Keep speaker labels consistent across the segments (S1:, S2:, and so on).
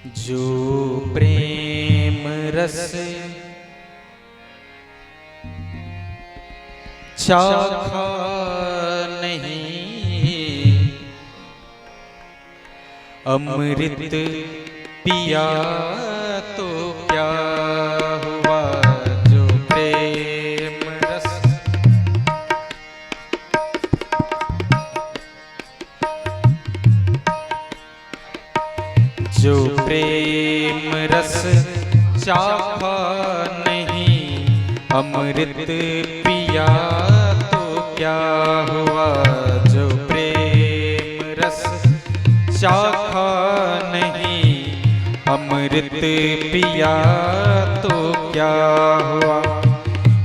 S1: जो प्रेम रस चाखा नहीं, अमृत पिया तो क्या हुआ। जो प्रेम रस जो प्रेम रस चाखा नहीं, अमृत पिया तो क्या हुआ। जो प्रेम रस चाखा नहीं, अमृत पिया तो क्या हुआ।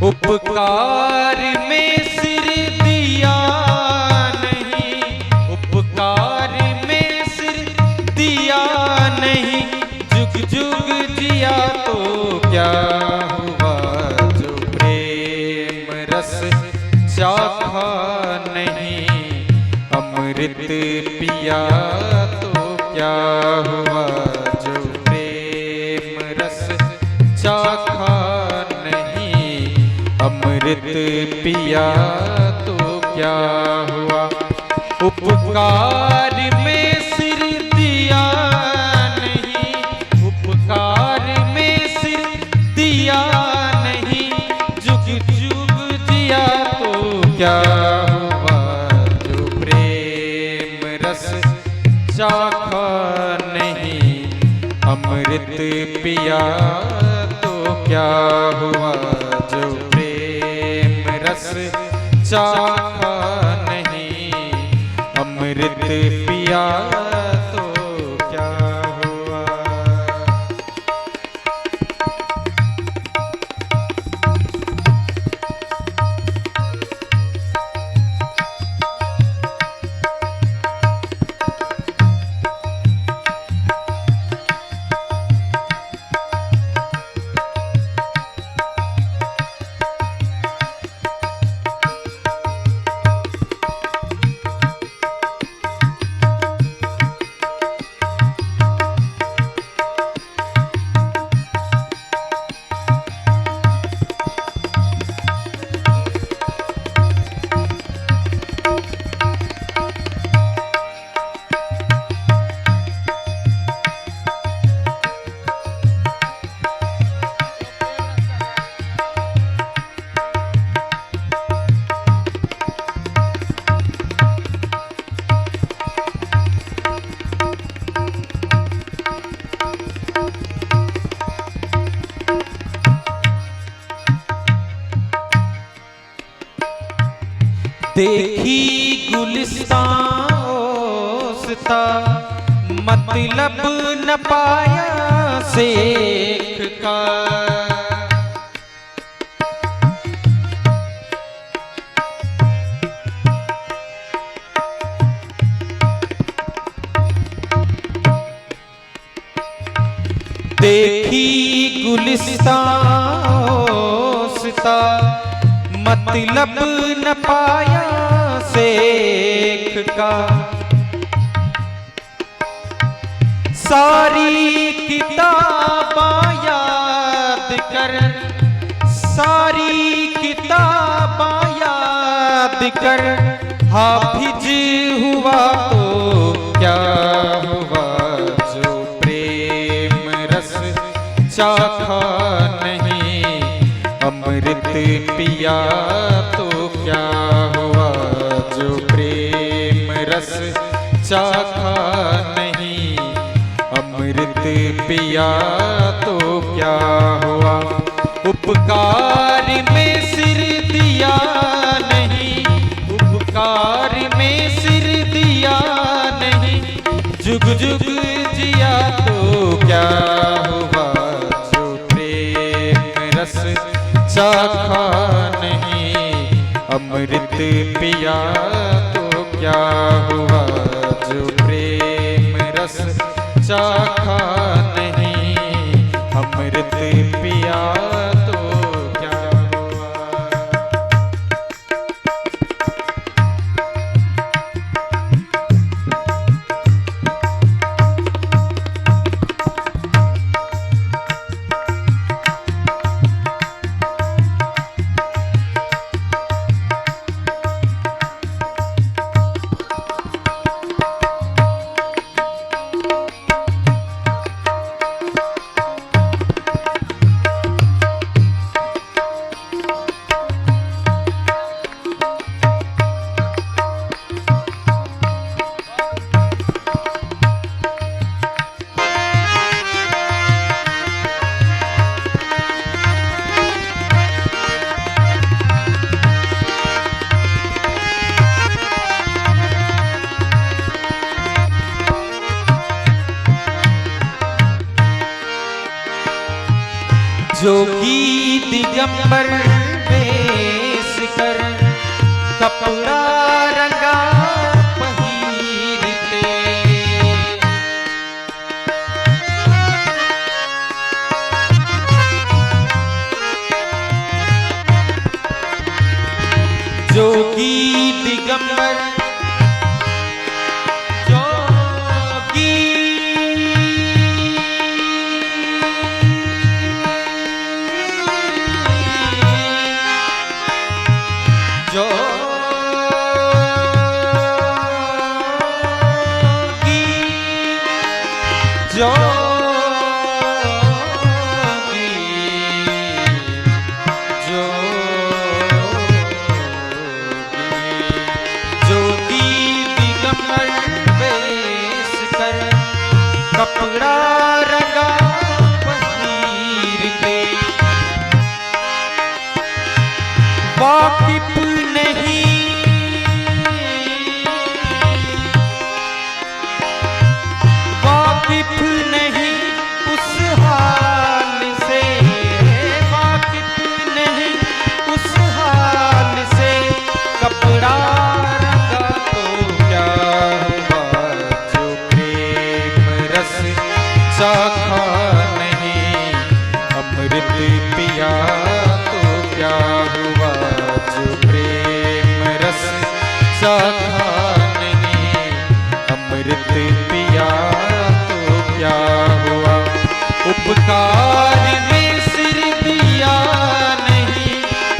S1: उपकार में सिर दिया नहीं, उपकार में सिर दिया नहीं, जुग जुग जिया तो क्या हुआ। जो प्रेम रस चाखा नहीं, अमृत पिया तो क्या हुआ। जो प्रेम रस चाखा नहीं, अमृत पिया तो क्या हुआ। उपकार में सिर दिया नहीं, उपकार में सिर दिया नहीं, जुग जुग जिया तो क्या हुआ। जो प्रेम रस चाखा नहीं, अमृत पिया तो क्या हुआ। जो प्रेम रस चाखा नहीं, अमृत पिया तो क्या हुआ। देखी गुलिस्तां ओसता, मतलब न पाया शेख का। देखी गुलिस्तां ओसता, मतलब न पाया शेख का। सारी किताबां याद कर, सारी किताबां याद कर, हाफिज हुआ तो क्या हुआ। जो प्रेम रस चाखा नहीं, अमृत पिया तो क्या हुआ। जो प्रेम रस चाखा नहीं, अमृत पिया तो क्या हुआ। उपकार में सिर दिया नहीं, उपकार में सिर दिया नहीं, जुग जुग जिया तो क्या हुआ। जो प्रेम रस चाखा नहीं, अमृत पिया तो क्या हुआ। जो प्रेम रस चाखा नहीं, अमृत पिया तो क्या हुआ। जोगी दिगंबर वेश कर कपड़ा रंगा पहिरते। जोगी दिगंबर जोगी जोगी जोगी जोगी दिगंबर वेश कर कपड़ा रंगा पहिरते। वाकिफ नहीं वाकिफ नहीं उस हाल से, वाकिफ नहीं उस हाल से, कपड़ा रंगा तो क्या हुआ जो प्रेम रस चाखा नहीं, अमृत पिया तो क्या हुआ जो प्रेम रस चाखा नहीं, अमृत पिया तो क्या हुआ। उपकार में सिर दिया नहीं,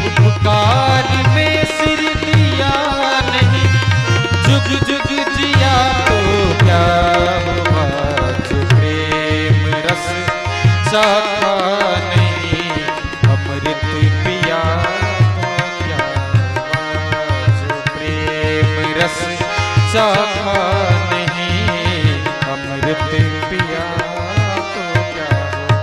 S1: उपकार में सिर दिया नहीं, जुग जुग जिया तो क्या हुआ जो प्रेम रस चाखा नहीं, अमृत पिया तो क्या हुआ जो प्रेम रस चाखा नहीं, अमृत पिया तो क्या हुआ।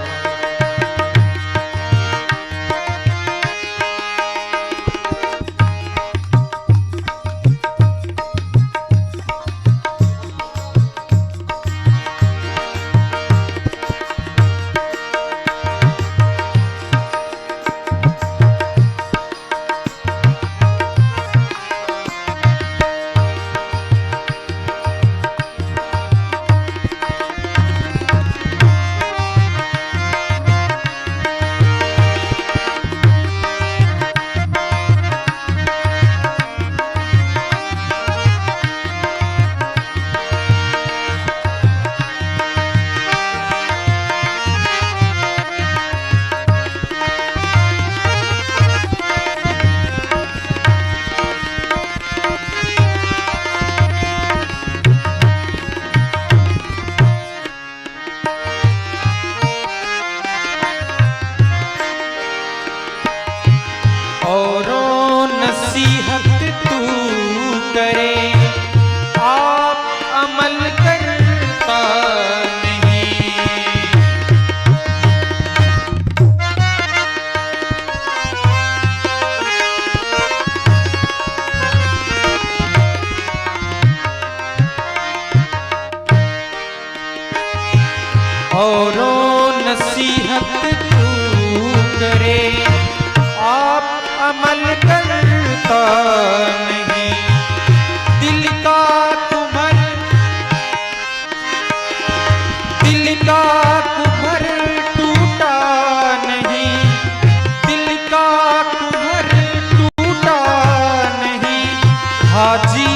S1: औरों नसीहत तू करे आप अमल करता नहीं। औरों नसीहत तू करे आप अमल करता नहीं। दिल का कुम्हर टूटा नहीं, दिल का कुम्हर टूटा नहीं, हाजी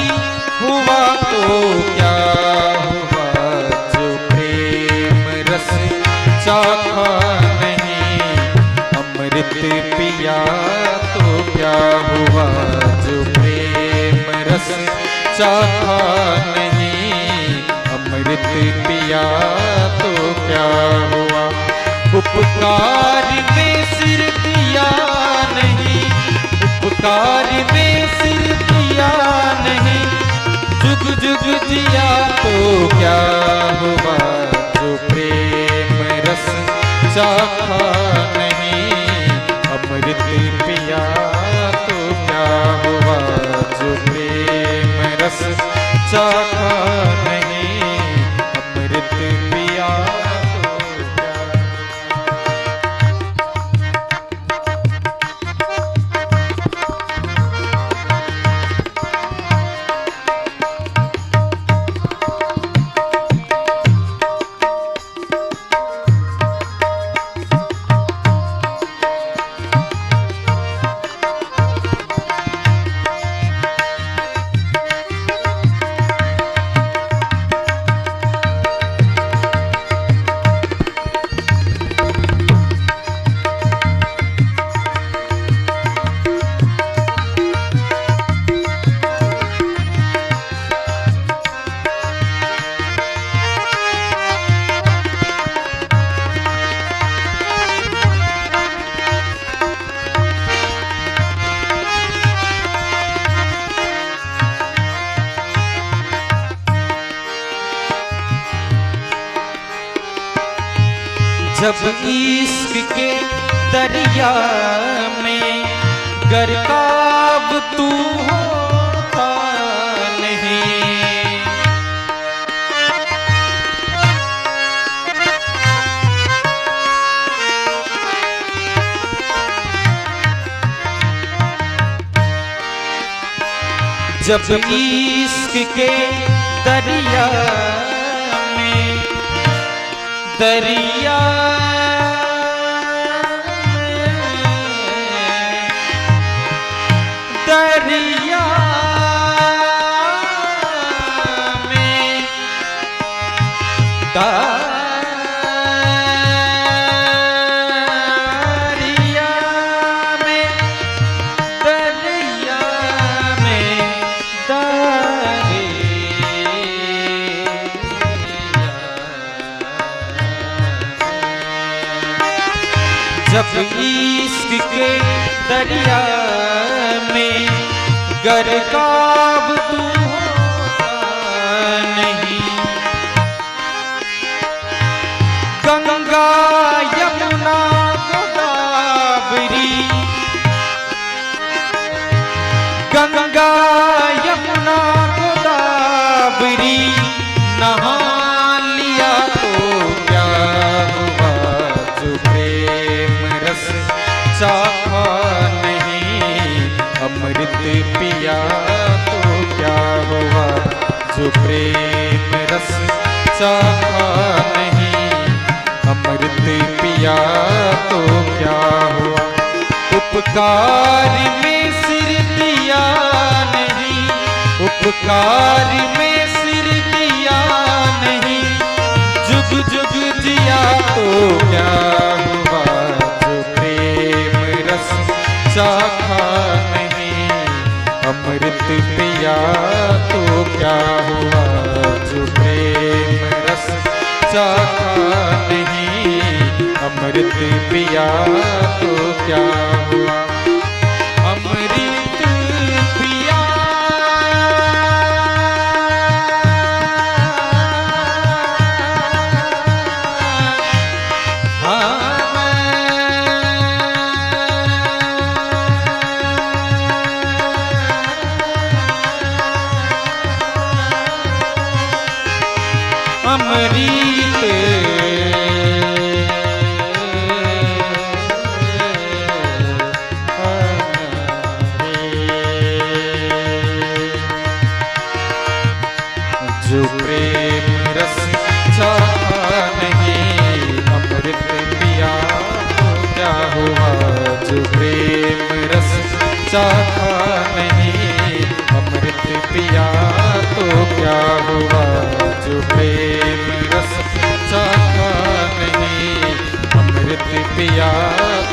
S1: हुआ तो क्या हुआ जो प्रेम रस चाखा नहीं, अमृत पिया तो क्या हुआ जो प्रेम रस चाखा नहीं, अमृत पिया तो क्या हुआ। उपकार में सिर दिया नहीं, उपकार में सिर दिया नहीं, जुग जुग जिया तो क्या हुआ जो प्रेम रस चाखा नहीं, अमृत पिया तो क्या हुआ जो प्रेम रस चाखा नहीं, अमृत पिया तो क्या। जब इश्क के दरिया में गरकाब तू होता नहीं। जब इश्क के दरिया में दरिया दरिया में जब इश्क के दरिया में गरकाब तू होता नहीं। गंगा यमुना गोदावरी गंगा यमुना गोदावरी नहा लिया तो क्या हुआ, जो प्रेम रस चाखा नहीं अमृत पिया तो क्या हुआ, जो प्रेम रस चाखा नहीं अमृत पिया तो क्या हुआ। उपकार में सिर दिया नहीं, उपकार में सिर दिया नहीं, जुग जुग जिया तो क्या हुआ, जो प्रेम रस चाखा नहीं अमृत पिया तो क्या हुआ, जो प्रेम रस चाखा नहीं अमृत पिया तो क्या हुआ। अमृत पिया अमृत जो प्रेम रस चाखा नहीं अमृत पिया तो क्या हुआ, जो प्रेम रस चाखा नहीं अमृत पिया तो क्या हुआ, जो प्रेम रस चाखा नहीं अमृत पिया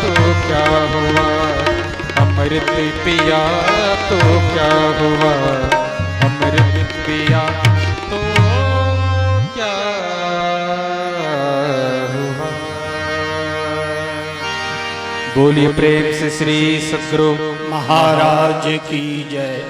S1: तो क्या हुआ, अमृत पिया तो क्या हुआ, अमृत पिया तो क्या हुआ। बोलिए प्रेम से श्री सद्गुरु
S2: महाराज की जय।